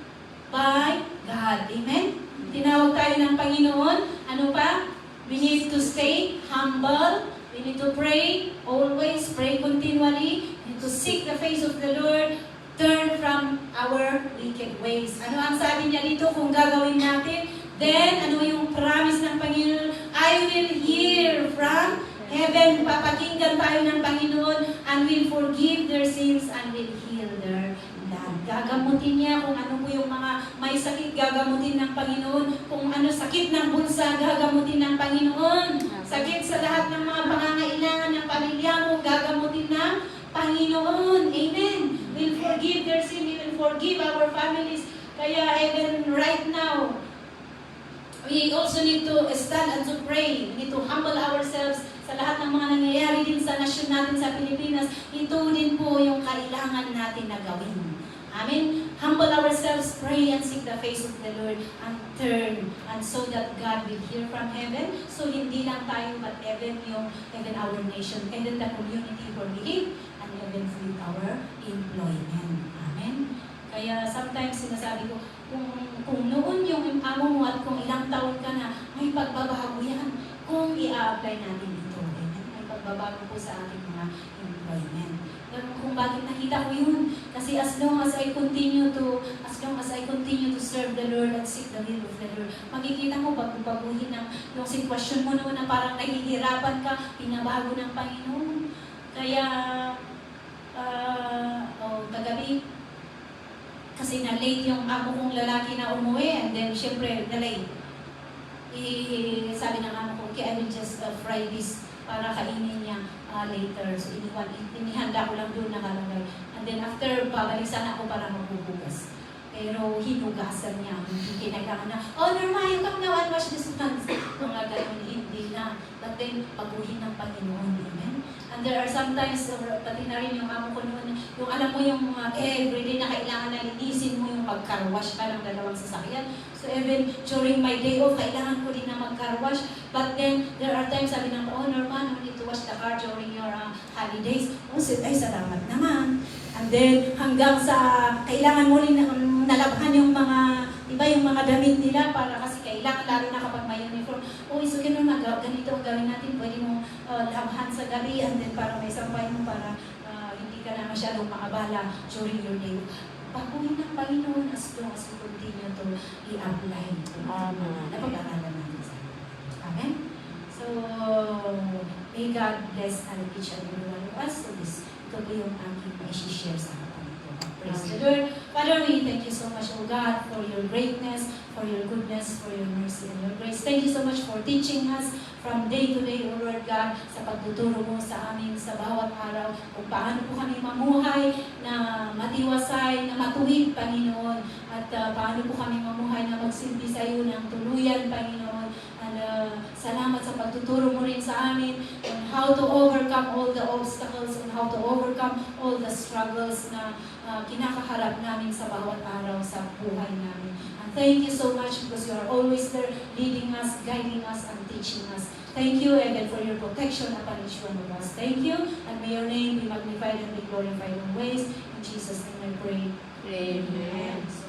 by God. Amen? Tinawag tayo ng Panginoon. Ano pa? We need to stay humble. We need to pray. Always pray continually. We need to seek the face of the Lord. Turn from our wicked ways. Ano ang sabi niya dito kung gagawin natin? Then, ano yung promise ng Panginoon? I will hear from heaven. Papakinggan tayo ng Panginoon and will forgive their sins and will heal their land. Gagamutin niya kung ano po yung mga may sakit, gagamutin ng Panginoon. Kung ano sakit ng bulsa, gagamutin ng Panginoon. Sakit sa lahat ng mga pangangailangan ng pamilya mo, gagamutin ng Panginoon. Amen. We'll forgive their sin. We will forgive our families. Kaya even right now, we also need to stand and to pray. We need to humble ourselves sa lahat ng mga nangyayari din sa nasyon natin sa Pilipinas. Ito din po yung kailangan natin na gawin. Amen? Humble ourselves, pray and seek the face of the Lord and turn and so that God will hear from heaven. So hindi lang tayo but even our nation, even the community where we live and even with our employment. Amen? Kaya sometimes sinasabi ko, kung noon yung amo mo at kung ilang taon ka na, may pagbabago yan kung i-apply natin dito. Amen? May pagbabago po sa ating mga employment. Kung bakit nakita ko yun. Kasi as long as I continue to serve the Lord and seek the will of the Lord, makikita mo bago-baguhin yung sitwasyon mo noon na parang nahihirapan ka, pinabago ng Panginoon. Kaya, kagabi, kasi na-late yung amo kong lalaki na umuwi, and then syempre, na-late. Sabi ng amo ko, okay, I will just fry this para kainin niya later. So, inihanda ko lang doon nakalagay. And then after, babalik sana ako para magbubugas. Pero hinugasan niya. Hindi kinailangan na, oh, Norma, you come now and wash this hands. Mga ganun, hindi na. But then, paguhin ng Panginoon. Amen? And there are sometimes, pati na rin yung amo ko noon, yung alam mo yung everyday na kailangan na linisin mo yung pag-carwash ka ng dalawang sasakyan. So even during my day off, kailangan ko din na mag-carwash. But then, there are times sabi ng, oh Norma, no need to wash the car during your holidays. Oh, ay salamat naman. And then, hanggang sa kailangan mo rin nalabhan yung mga, iba yung mga damit nila para kasi kailangan, lalo na kapag may uniform. Oh, so ganun na, ganito ang gawin natin. Pwede mo labhan sa gabi and then para may sampay mo para hindi ka na masyadong makabala during your day. Paguhin ng Panginoon as long as you continue to i-apply. Amen. Napag-aralan natin sa Amen? So, may God bless and each and every one of us. So, ito po yung aking i-share sa kapatid. Praise the Lord. Father, we thank you so much, O God, for your greatness, for your goodness, for your mercy and your grace. Thank you so much for teaching us from day to day, O Lord God, sa pagtuturo mo sa amin sa bawat araw, kung paano po kami mamuhay na matiwasay, na matuwid, Panginoon, at paano po kami mamuhay na magsilbi sa iyo ng tuluyan, Panginoon. And salamat sa pagtuturo mo rin sa amin on how to overcome all the obstacles, on how to overcome all the struggles na kinakaharap namin sa bawat araw sa buhay namin. And thank you so much because you are always there leading us, guiding us, and teaching us. Thank you again for your protection upon each one of us. Thank you, and may your name be magnified and be glorified in ways. In Jesus' name I pray. Amen.